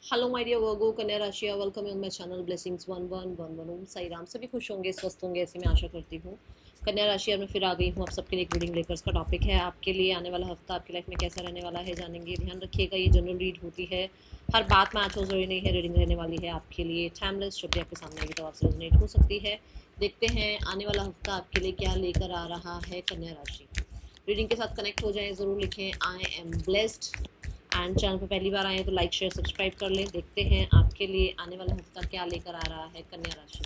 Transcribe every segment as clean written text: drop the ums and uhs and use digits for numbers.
Hello my dear वर्गो, कन्या राशि, welcome on my channel blessings 1111 ओम साई राम। सभी खुश होंगे, स्वस्थ होंगे, ऐसे मैं आशा करती हूँ। कन्या राशि में फिर आ गई हूँ आप सबके लिए एक रीडिंग लेकर। इसका टॉपिक है आपके लिए आने वाला हफ्ता आपकी लाइफ में कैसा रहने वाला है, जानेंगे। ध्यान रखिएगा, ये जनरल रीड होती है, हर बात मैच हो जरूरी नहीं है। रीडिंग रहने वाली है आपके लिए टाइमलेस, जब भी आपके सामने आएगी तो आपसे रेजोनेट हो सकती है। देखते हैं आने वाला हफ्ता आपके लिए क्या लेकर आ रहा है कन्या राशि। रीडिंग के साथ कनेक्ट हो जाएं, ज़रूर लिखें I am blessed. And channel पर पहली बार आए हैं तो लाइक शेयर सब्सक्राइब कर लें। देखते हैं आपके लिए आने वाला हफ्ता क्या लेकर आ रहा है कन्या राशि।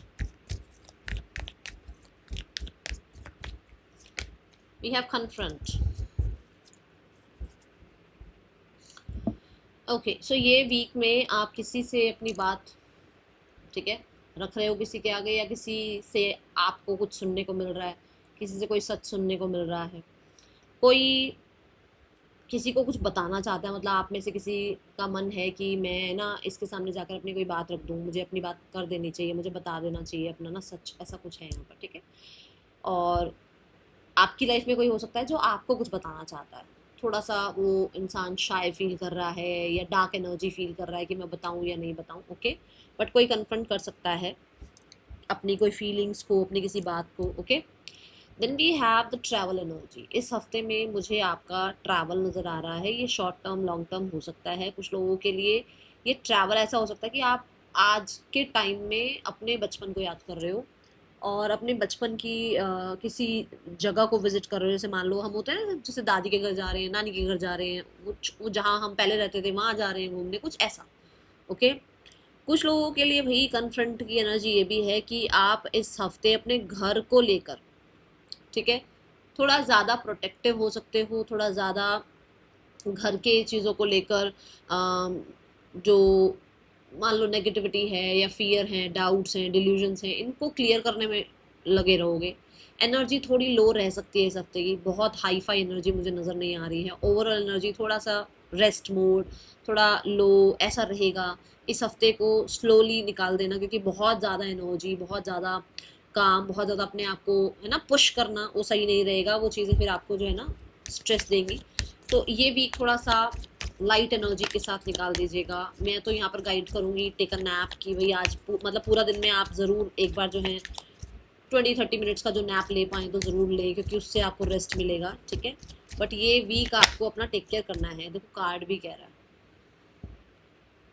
We have confront. Okay, so ये वीक में आप किसी से अपनी बात, ठीक है, रख रहे हो किसी के आगे, या किसी से आपको कुछ सुनने को मिल रहा है, किसी से कोई सच सुनने को मिल रहा है, कोई किसी को कुछ बताना चाहता है। मतलब आप में से किसी का मन है कि मैं ना इसके सामने जाकर अपनी कोई बात रख दूँ, मुझे अपनी बात कर देनी चाहिए, मुझे बता देना चाहिए अपना ना सच, ऐसा कुछ है यहाँ पर, ठीक है। और आपकी लाइफ में कोई हो सकता है जो आपको कुछ बताना चाहता है। थोड़ा सा वो इंसान शाय फील कर रहा है या डार्क एनर्जी फील कर रहा है कि मैं बताऊं या नहीं बताऊं, ओके। बट कोई कन्फ्रंट कर सकता है अपनी कोई फीलिंग्स को, अपनी किसी बात को, okay. Then we have the travel energy. इस हफ्ते में मुझे आपका ट्रैवल नज़र आ रहा है। ये शॉर्ट टर्म लॉन्ग टर्म हो सकता है कुछ लोगों के लिए। ये ट्रैवल ऐसा हो सकता है कि आप आज के टाइम में अपने बचपन को याद कर रहे हो और अपने बचपन की किसी जगह को विजिट कर रहे हो। जैसे मान लो हम होते हैं ना, जैसे दादी के घर जा रहे हैं, नानी के घर जा रहे हैं, वो जहाँ हम पहले रहते थे वहाँ जा रहे हैं घूमने, कुछ ऐसा, ओके। कुछ लोगों के लिए भाई कन्फ्रंट की एनर्जी ये भी है कि आप इस हफ्ते अपने घर को लेकर, ठीक है, थोड़ा ज़्यादा प्रोटेक्टिव हो सकते हो, थोड़ा ज़्यादा घर के चीज़ों को लेकर जो मान लो नेगेटिविटी है या फियर है, डाउट्स हैं, डिल्यूजन्स हैं, इनको क्लियर करने में लगे रहोगे। एनर्जी थोड़ी लो रह सकती है इस हफ्ते की, बहुत हाई फाई एनर्जी मुझे नज़र नहीं आ रही है। ओवरऑल एनर्जी थोड़ा सा रेस्ट मोड, थोड़ा लो ऐसा रहेगा। इस हफ्ते को स्लोली निकाल देना, क्योंकि बहुत ज़्यादा एनर्जी, बहुत ज़्यादा काम, बहुत ज़्यादा अपने आप को है ना पुश करना, वो सही नहीं रहेगा। वो चीज़ें फिर आपको जो है ना स्ट्रेस देंगी। तो ये वीक थोड़ा सा लाइट एनर्जी के साथ निकाल दीजिएगा। मैं तो यहाँ पर गाइड करूँगी टेक अ नैप की भाई आज मतलब पूरा दिन में आप ज़रूर एक बार जो है 20-30 मिनट्स का जो नैप ले पाएँ तो ज़रूर ले, क्योंकि उससे आपको रेस्ट मिलेगा, ठीक है। बट ये वीक आपको अपना टेक केयर करना है। देखो कार्ड भी कह रहा है,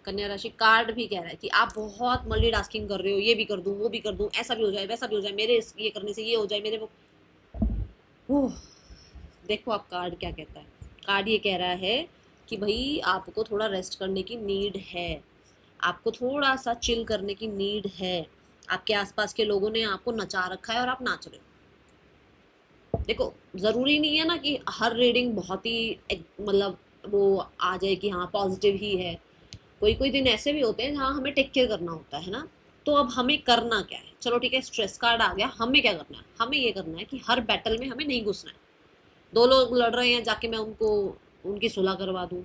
कन्या राशि कार्ड भी कह रहा है कि आप बहुत मल्टीटास्किंग कर रहे हो, ये भी कर दूं, वो भी कर दूं, ऐसा भी हो जाए, वैसा भी हो जाए, मेरे ये करने से ये हो जाए, मेरे वो। ओह, देखो आप कार्ड क्या कहता है। कार्ड ये कह रहा है कि भाई आपको थोड़ा रेस्ट करने की नीड है, आपको थोड़ा सा चिल करने की नीड है। आपके आसपास के लोगों ने आपको नचा रखा है और आप नाच रहे हो। देखो ज़रूरी नहीं है ना कि हर रीडिंग बहुत ही मतलब वो आ जाए कि हाँ पॉजिटिव ही है। कोई कोई दिन ऐसे भी होते हैं जहाँ हमें टेक केयर करना होता है ना। तो अब हमें करना क्या है, चलो ठीक है, स्ट्रेस कार्ड आ गया, हमें क्या करना है, हमें ये करना है कि हर बैटल में हमें नहीं घुसना है। दो लोग लड़ रहे हैं, जाके मैं उनको उनकी सुलह करवा दूँ।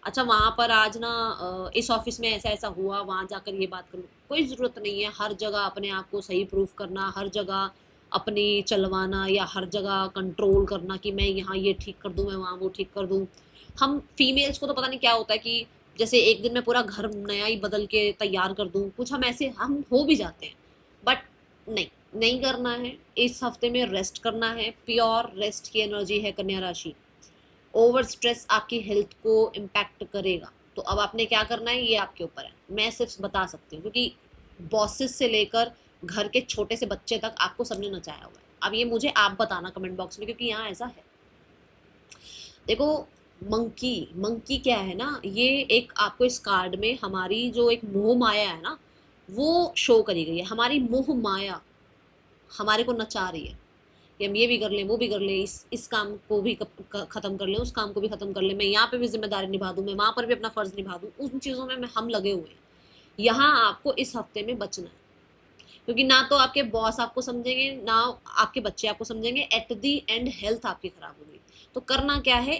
अच्छा वहाँ पर आज ना इस ऑफिस में ऐसा ऐसा हुआ, वहाँ जाकर ये बात करूँ, कोई ज़रूरत नहीं है हर जगह अपने आप को सही प्रूफ करना, हर जगह अपनी चलवाना, या हर जगह कंट्रोल करना कि मैं यहाँ ये ठीक कर दूँ, मैं वहाँ वो ठीक कर दूँ। हम फीमेल्स को तो पता नहीं क्या होता है कि जैसे एक दिन में पूरा घर नया ही बदल के तैयार कर दूँ, कुछ हम ऐसे हम हो भी जाते हैं। बट नहीं, नहीं करना है। इस हफ्ते में रेस्ट करना है, प्योर रेस्ट की एनर्जी है कन्या राशि। ओवर स्ट्रेस आपकी हेल्थ को इम्पैक्ट करेगा। तो अब आपने क्या करना है ये आपके ऊपर है, मैं सिर्फ बता सकती हूँ, क्योंकि बॉसेस से लेकर घर के छोटे से बच्चे तक आपको सबने नचाया हुआ है। अब ये मुझे आप बताना कमेंट बॉक्स में, क्योंकि यहाँ ऐसा है। देखो मंकी, मंकी क्या है ना, ये एक आपको इस कार्ड में हमारी जो एक मोह माया है ना, वो शो करी गई है। हमारी मोह माया हमारे को नचा रही है कि हम ये भी कर लें, वो भी कर लें, इस काम को भी ख़त्म कर लें, उस काम को भी ख़त्म कर लें, मैं यहाँ पे भी जिम्मेदारी निभा दूँ, मैं वहाँ पर भी अपना फ़र्ज़ निभा दूँ। उन चीज़ों में हम लगे हुए हैं। यहाँ आपको इस हफ्ते में बचना है, क्योंकि ना तो आपके बॉस आपको समझेंगे, ना आपके बच्चे आपको समझेंगे। एट दी एंड हेल्थ आपकी ख़राब होगी। तो करना क्या है,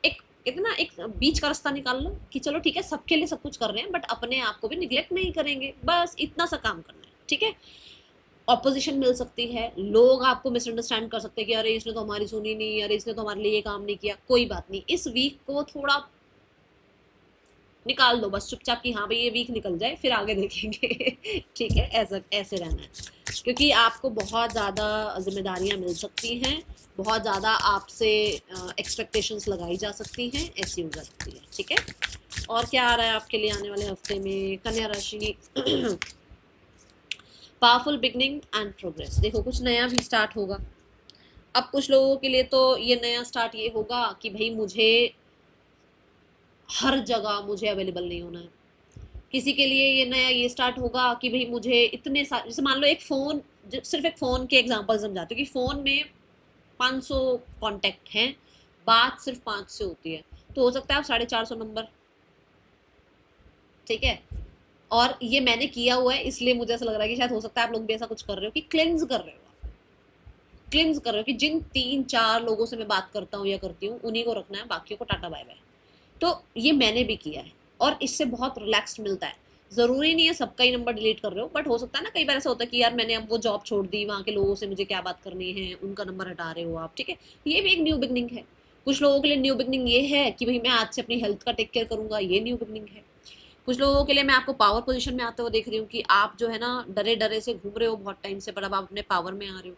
एक इतना एक बीच का रास्ता निकाल लो कि चलो ठीक है सबके लिए सब कुछ कर रहे हैं, बट अपने आप को भी निगलेक्ट नहीं करेंगे, बस इतना सा काम करना है, ठीक है। ऑपोजिशन मिल सकती है, लोग आपको मिसअंडरस्टैंड कर सकते हैं कि अरे इसने तो हमारी सुनी नहीं, अरे इसने तो हमारे लिए ये काम नहीं किया। कोई बात नहीं, इस वीक को थोड़ा निकाल दो बस चुपचाप कि हाँ भाई ये वीक निकल जाए, फिर आगे देखेंगे। ठीक है, ऐसा ऐसे रहना है, क्योंकि आपको बहुत ज़्यादा जिम्मेदारियां मिल सकती हैं, बहुत ज़्यादा आपसे एक्सपेक्टेशंस लगाई जा सकती हैं, ऐसी हो सकती है। ठीक है, और क्या आ रहा है आपके लिए आने वाले हफ्ते में कन्या राशि? Powerful beginning and progress. देखो कुछ नया भी स्टार्ट होगा। अब कुछ लोगों के लिए तो ये नया स्टार्ट ये होगा कि भाई मुझे हर जगह मुझे अवेलेबल नहीं होना है। किसी के लिए ये नया ये स्टार्ट होगा कि भाई मुझे इतने सारे, जैसे मान लो एक फ़ोन, सिर्फ एक फ़ोन के एग्जांपल समझाते हो कि फ़ोन में 500 कॉन्टैक्ट हैं, बात सिर्फ 5 से होती है, तो हो सकता है आप 450 नंबर, ठीक है। और ये मैंने किया हुआ है, इसलिए मुझे ऐसा लग रहा है कि शायद हो सकता है आप लोग भी ऐसा कुछ कर रहे हो कि क्लेंज कर रहे हो, क्लेंज कर रहे हो कि जिन 3-4 लोगों से मैं बात करता हूँ या करती हूँ उन्हीं को रखना है, बाकियों को टाटा बाय बाय। तो ये मैंने भी किया है और इससे बहुत रिलैक्स्ड मिलता है। ज़रूरी नहीं है सबका ही नंबर डिलीट कर रहे हो, बट हो सकता है ना कई बार ऐसा होता है कि यार मैंने अब वो जॉब छोड़ दी, वहाँ के लोगों से मुझे क्या बात करनी है, उनका नंबर हटा रहे हो आप, ठीक है। ये भी एक न्यू बिगनिंग है। कुछ लोगों के लिए न्यू बिगनिंग ये है कि भाई मैं आज से अपनी हेल्थ का टेक केयर करूंगा, ये न्यू बिगनिंग है। कुछ लोगों के लिए मैं आपको पावर पोजीशन में आते हुए देख रही हूँ कि आप जो है ना डरे डरे से घूम रहे हो बहुत टाइम से, पर अब आप अपने पावर में आ रहे हो।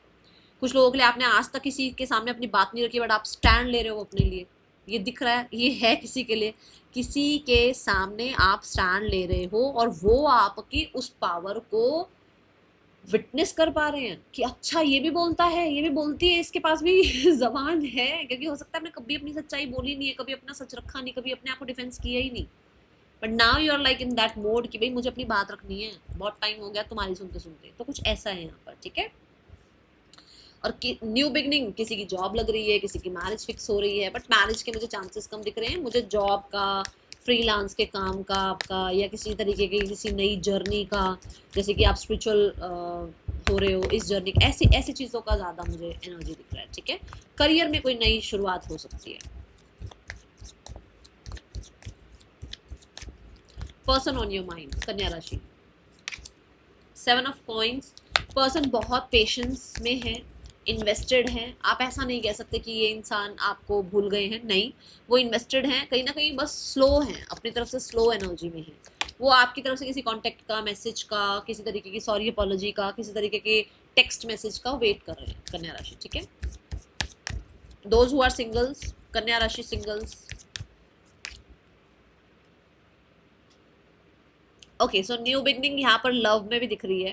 कुछ लोगों के लिए आपने आज तक किसी के सामने अपनी बात नहीं रखी, बट आप स्टैंड ले रहे हो अपने लिए, ये दिख रहा है, ये है किसी के लिए। किसी के सामने आप स्टैंड ले रहे हो और वो आपकी उस पावर को विटनेस कर पा रहे हैं कि अच्छा ये भी बोलता है, ये भी बोलती है, इसके पास भी जबान है। क्योंकि हो सकता है आपने कभी अपनी सच्चाई बोली नहीं है, कभी अपना सच रखा नहीं, कभी अपने आप को डिफेंस किया ही नहीं, but now you are like in that mode कि भाई मुझे अपनी बात रखनी है, बहुत टाइम हो गया तुम्हारी सुनते सुनते। तो कुछ ऐसा है यहाँ पर, ठीक है। और न्यू बिगनिंग, किसी की जॉब लग रही है, किसी की मैरिज फिक्स हो रही है, बट मैरिज के मुझे चांसेस कम दिख रहे हैं। मुझे जॉब का, फ्रीलांस के काम का आपका, या किसी तरीके की किसी नई जर्नी का, जैसे कि आप स्पिरिचुअल हो रहे हो इस जर्नी, ऐसी ऐसी चीज़ों का ज़्यादा मुझे एनर्जी दिख रहा है, ठीक है। करियर में कोई नई शुरुआत हो सकती है। पर्सन ऑन योर माइंड, कन्या राशि, 7 ऑफ कॉइंस। पर्सन बहुत पेशेंस में है, इन्वेस्टेड हैं। आप ऐसा नहीं कह सकते कि ये इंसान आपको भूल गए हैं, नहीं, वो इन्वेस्टेड हैं, कहीं ना कहीं बस स्लो हैं, अपनी तरफ से स्लो एनर्जी में है। वो आपकी तरफ से किसी कॉन्टेक्ट का, मैसेज का, किसी तरीके की सॉरी अपॉलॉजी का, किसी तरीके के टेक्स्ट मैसेज का वेट कर रहे हैं, कन्या राशि, ठीक है। दोज हु आर सिंगल्स, कन्या राशि singles, okay so new beginning यहाँ पर लव में भी दिख रही है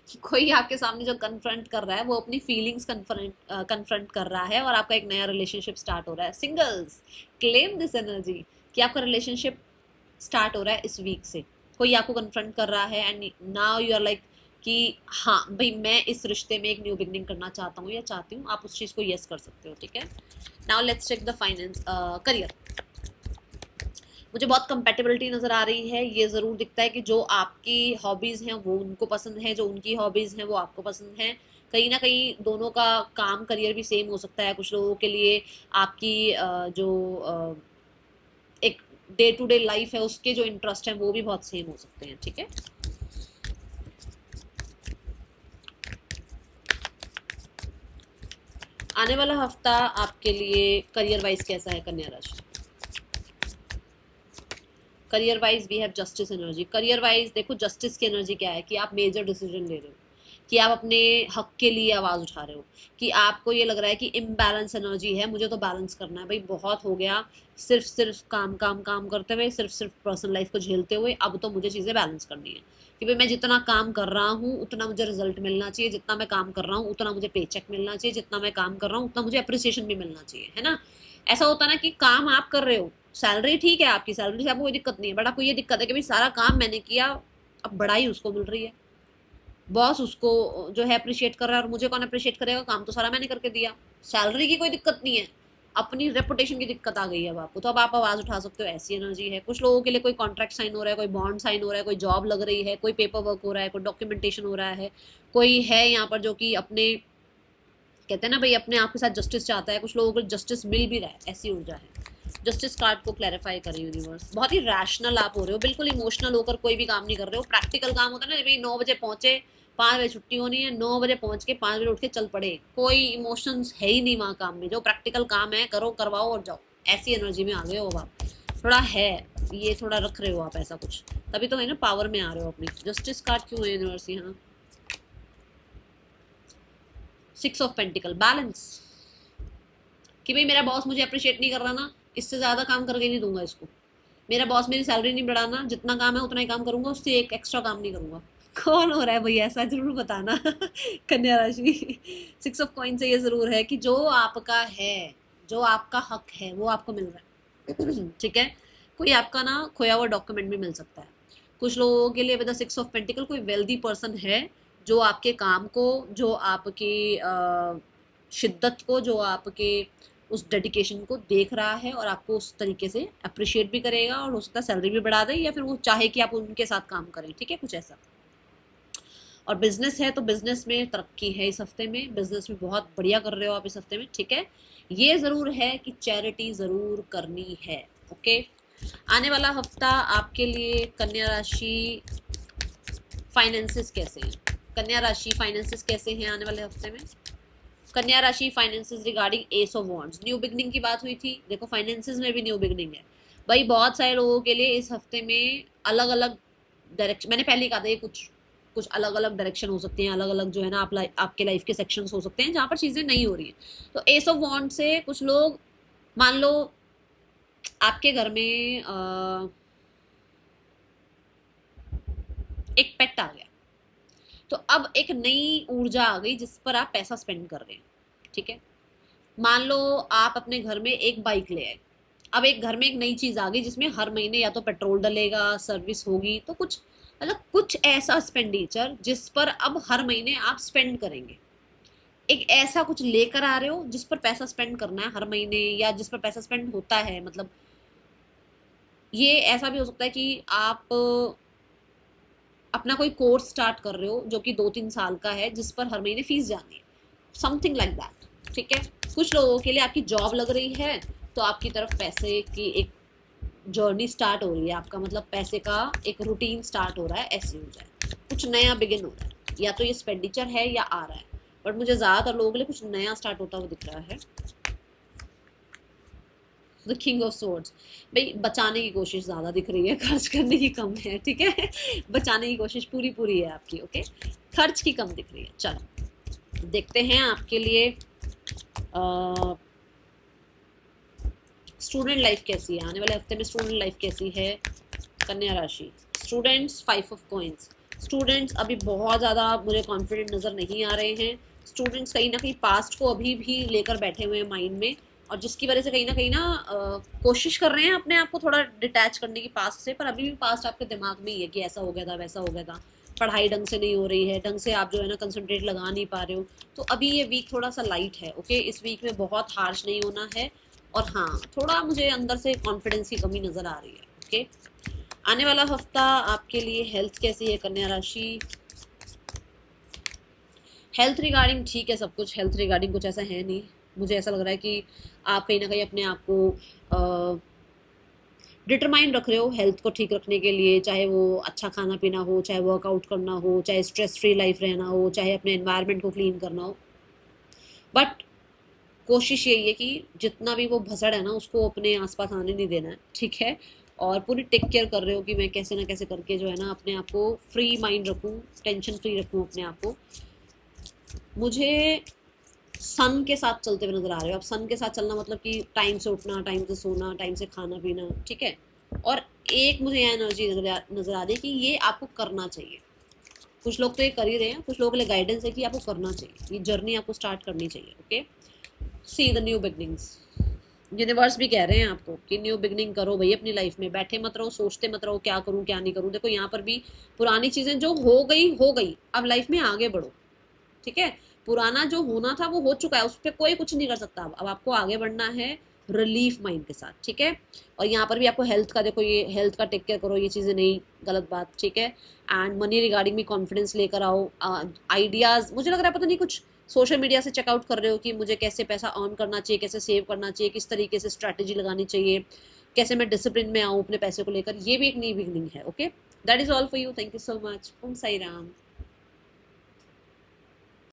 कि कोई आपके सामने जो कन्फ्रंट कर रहा है वो अपनी फीलिंग्स कन्फ्रंट कर रहा है और आपका एक नया रिलेशनशिप स्टार्ट हो रहा है। सिंगल्स क्लेम दिस एनर्जी कि आपका रिलेशनशिप स्टार्ट हो रहा है इस वीक से। कोई आपको कन्फ्रंट कर रहा है and now you are like कि हाँ भाई मैं इस रिश्ते में एक न्यू बिगनिंग करना चाहता हूँ या चाहती हूँ, आप उस चीज़ को यस कर सकते हो, ठीक है। Now let's check the finance, career. मुझे बहुत कंपेटेबिलिटी नज़र आ रही है। ये ज़रूर दिखता है कि जो आपकी हॉबीज़ हैं वो उनको पसंद है, जो उनकी हॉबीज़ हैं वो आपको पसंद हैं। कहीं ना कहीं दोनों का काम करियर भी सेम हो सकता है। कुछ लोगों के लिए आपकी जो एक डे टू डे लाइफ है उसके जो इंटरेस्ट हैं वो भी बहुत सेम हो सकते हैं, ठीक है। आने वाला हफ्ता आपके लिए करियर वाइज कैसा है कन्या राशि? Career wise we have justice energy. Career wise देखो जस्टिस की एनर्जी क्या है कि आप मेजर डिसीजन ले रहे हो, कि आप अपने हक के लिए आवाज़ उठा रहे हो, कि आपको ये लग रहा है कि इम्बैलेंस एनर्जी है, मुझे तो बैलेंस करना है भाई, बहुत हो गया सिर्फ सिर्फ काम काम काम करते हुए, सिर्फ सिर्फ पर्सनल लाइफ को झेलते हुए, अब तो मुझे चीज़ें बैलेंस करनी है कि भाई मैं जितना काम कर रहा हूँ उतना मुझे रिजल्ट मिलना चाहिए, जितना मैं काम कर रहा हूँ उतना मुझे पे चेक मिलना चाहिए, जितना मैं काम कर रहा हूँ उतना मुझे अप्रिसिएशन भी मिलना चाहिए, है ना। ऐसा होता ना कि काम आप कर रहे हो, सैलरी ठीक है, आपकी सैलरी से आपको कोई दिक्कत नहीं है, बट आपको ये दिक्कत है कि भाई सारा काम मैंने किया, अब बड़ाई उसको मिल रही है, बॉस उसको जो है अप्रिशिएट कर रहा है, और मुझे कौन अप्रिशिएट करेगा, काम तो सारा मैंने करके दिया। सैलरी की कोई दिक्कत नहीं है, अपनी रेपुटेशन की दिक्कत आ गई है अब आपको, तो अब आप आवाज़ उठा सकते हो, ऐसी एनर्जी है। कुछ लोगों के लिए कोई कॉन्ट्रैक्ट साइन हो रहा है, कोई बॉन्ड साइन हो रहा है, कोई जॉब लग रही है, कोई पेपर वर्क हो रहा है, कोई डॉक्यूमेंटेशन हो रहा है, कोई है यहाँ पर जो कि अपने कहते हैं ना भाई अपने आप के साथ जस्टिस चाहता है, कुछ लोगों को जस्टिस मिल भी रहा है, ऐसी ऊर्जा है। जस्टिस कार्ड को क्लैरिफाई करें यूनिवर्स। बहुत ही रैशनल आप हो रहे हो, बिल्कुल इमोशनल होकर कोई भी काम नहीं कर रहे हो। प्रैक्टिकल काम होता है ना, भाई 9 बजे पहुंचे, 5 बजे छुट्टी होनी है, 9 बजे पहुंच के 5 बजे उठ के चल पड़े, कोई इमोशंस है ही नहीं वहाँ काम में। जो प्रैक्टिकल काम है करो, करवाओ और जाओ, ऐसी एनर्जी में आ गए हो आप। थोड़ा है ये थोड़ा रख रहे हो आप ऐसा कुछ, तभी तो है ना पावर में आ रहे हो अपनी। जस्टिस कार्ड क्यों है यूनिवर्स यहाँ? 6 ऑफ पेंटिकल, बैलेंस, कि भाई मेरा बॉस मुझे अप्रिशिएट नहीं कर रहा ना, इससे ज़्यादा काम करके नहीं दूंगा इसको। मेरा बॉस मेरी सैलरी नहीं बढ़ाना, जितना काम है उतना ही काम करूंगा, उससे एक एक्स्ट्रा काम नहीं करूंगा। कौन हो रहा है भैया, ऐसा जरूर बताना। कन्या राशि। 6 ऑफ कॉइन से ये जरूर है कि जो आपका है, जो आपका हक है वो आपको मिल रहा है। ठीक है, कोई आपका ना खोया हुआ डॉक्यूमेंट भी मिल सकता है। कुछ लोगों के लिए विद 6 ऑफ पेंटिकल कोई वेल्दी पर्सन है जो आपके काम को, जो आपकी शिद्दत को, जो आपके उस डेडिकेशन को देख रहा है और आपको उस तरीके से अप्रिशिएट भी करेगा और उसका सैलरी भी बढ़ा दे, या फिर वो चाहे कि आप उनके साथ काम करें। ठीक है, कुछ ऐसा। और बिजनेस है तो बिजनेस में तरक्की है इस हफ्ते में, बिजनेस में बहुत बढ़िया कर रहे हो आप इस हफ्ते में। ठीक है, ये ज़रूर है कि चैरिटी ज़रूर करनी है। ओके, आने वाला हफ्ता आपके लिए कन्या राशि फाइनेंसेस कैसे हैं? कन्या राशि फाइनेंसेस कैसे हैं आने वाले हफ्ते में? कन्या राशि finances regarding S of wands, new beginning की बात हुई थी, देखो फाइनेंसेस में भी न्यू बिगनिंग है भाई। बहुत सारे लोगों के लिए इस हफ्ते में अलग अलग डायरेक्शन, मैंने पहले ही कहा था, ये कुछ कुछ अलग अलग डायरेक्शन हो सकते हैं, अलग अलग जो है ना आपके लाइफ के सेक्शंस हो सकते हैं जहाँ पर चीज़ें नहीं हो रही हैं। तो एस ऑफ वॉन्ड से कुछ लोग, मान लो आपके घर में एक पेट आ गया, तो अब एक नई ऊर्जा आ गई जिस पर आप पैसा स्पेंड कर रहे हैं। ठीक है, मान लो आप अपने घर में एक बाइक ले आए, अब एक घर में एक नई चीज आ गई जिसमें हर महीने या तो पेट्रोल डलेगा, सर्विस होगी, तो कुछ मतलब कुछ ऐसा एक्सपेंडिचर जिस पर अब हर महीने आप स्पेंड करेंगे। एक ऐसा कुछ लेकर आ रहे हो जिस पर पैसा स्पेंड करना है हर महीने, या जिस पर पैसा स्पेंड होता है। मतलब ये ऐसा भी हो सकता है कि आप अपना कोई कोर्स स्टार्ट कर रहे हो जो कि 2-3 साल का है, जिस पर हर महीने फीस जानी है, समथिंग लाइक दैट। ठीक है, कुछ लोगों के लिए आपकी जॉब लग रही है तो आपकी तरफ पैसे की एक जर्नी स्टार्ट हो रही है, आपका मतलब पैसे का एक रूटीन स्टार्ट हो रहा है, ऐसे हो जाए, कुछ नया बिगिन हो रहा है, या तो ये एक्सपेंडिचर है या आ रहा है, बट मुझे ज़्यादातर लोगों के लिए कुछ नया स्टार्ट होता हुआ दिख रहा है। द किंग ऑफ सोर्ड्स, भाई बचाने की कोशिश ज़्यादा दिख रही है, खर्च करने की कम है। ठीक है, बचाने की कोशिश पूरी पूरी है आपकी। ओके, खर्च की कम दिख रही है। चलो देखते हैं आपके लिए स्टूडेंट लाइफ कैसी है आने वाले हफ्ते में। स्टूडेंट लाइफ कैसी है कन्या राशि? स्टूडेंट्स 5 ऑफ कॉइंस, स्टूडेंट्स अभी बहुत ज़्यादा मुझे कॉन्फिडेंट नज़र नहीं आ रहे हैं। स्टूडेंट्स कहीं ना कहीं पास्ट को अभी भी लेकर बैठे हुए हैं माइंड में, और जिसकी वजह से कहीं ना कोशिश कर रहे हैं अपने आप को थोड़ा डिटैच करने की पास्ट से, पर अभी भी पास्ट आपके दिमाग में ही है कि ऐसा हो गया था, वैसा हो गया था, पढ़ाई ढंग से नहीं हो रही है, ढंग से आप जो है ना कंसंट्रेट लगा नहीं पा रहे हो। तो अभी ये वीक थोड़ा सा लाइट है। ओके, इस वीक में बहुत हार्श नहीं होना है, और हाँ थोड़ा मुझे अंदर से कॉन्फिडेंस की कमी नज़र आ रही है। ओके, आने वाला हफ्ता आपके लिए हेल्थ कैसी है कन्या राशि? हेल्थ रिगार्डिंग ठीक है सब कुछ, हेल्थ रिगार्डिंग कुछ ऐसा है नहीं। मुझे ऐसा लग रहा है कि आप कहीं ना कहीं अपने आप को डिटरमाइन रख रहे हो हेल्थ को ठीक रखने के लिए, चाहे वो अच्छा खाना पीना हो, चाहे वर्कआउट करना हो, चाहे स्ट्रेस फ्री लाइफ रहना हो, चाहे अपने एनवायरनमेंट को क्लीन करना हो। बट कोशिश यही है कि जितना भी वो भसड़ है ना उसको अपने आसपास आने नहीं देना है। ठीक है, और पूरी टेक केयर कर रहे हो कि मैं कैसे ना कैसे करके जो है ना अपने आप को फ्री माइंड रखूँ, टेंशन फ्री रखूँ अपने आप को। मुझे सन के साथ चलते हुए नजर आ रहे हो। अब सन के साथ चलना मतलब कि टाइम से उठना, टाइम से सोना, टाइम से खाना पीना। ठीक है, और एक मुझे यह एनर्जी नजर आ रही है कि ये आपको करना चाहिए। कुछ लोग तो ये कर ही रहे हैं, कुछ लोगों के लिए गाइडेंस है कि आपको करना चाहिए, ये जर्नी आपको स्टार्ट करनी चाहिए। Okay, see the new beginnings, universe भी कह रहे हैं आपको कि न्यू बिगनिंग करो भाई अपनी लाइफ में, बैठे मत रहो, सोचते मत रहो क्या करूं क्या नहीं करूं। देखो यहाँ पर भी पुरानी चीजें जो हो गई, अब लाइफ में आगे बढ़ो। ठीक है, पुराना जो होना था वो हो चुका है, उस पर कोई कुछ नहीं कर सकता। अब आपको आगे बढ़ना है रिलीफ माइंड के साथ। ठीक है, और यहाँ पर भी आपको हेल्थ का, देखो ये हेल्थ का टेक केयर करो, ये चीज़ें नहीं, गलत बात। ठीक है, एंड मनी रिगार्डिंग भी कॉन्फिडेंस लेकर आओ। आइडियाज़ मुझे लग रहा है पता नहीं कुछ सोशल मीडिया से चेकआउट कर रहे हो कि मुझे कैसे पैसा अर्न करना चाहिए, कैसे सेव करना चाहिए, किस तरीके से स्ट्रैटेजी लगानी चाहिए, कैसे मैं डिसिप्लिन में आऊँ अपने पैसे को लेकर। ये भी एक नई बिगनिंग है। Okay, that is all for you. Thank you so much. Om Sai Ram.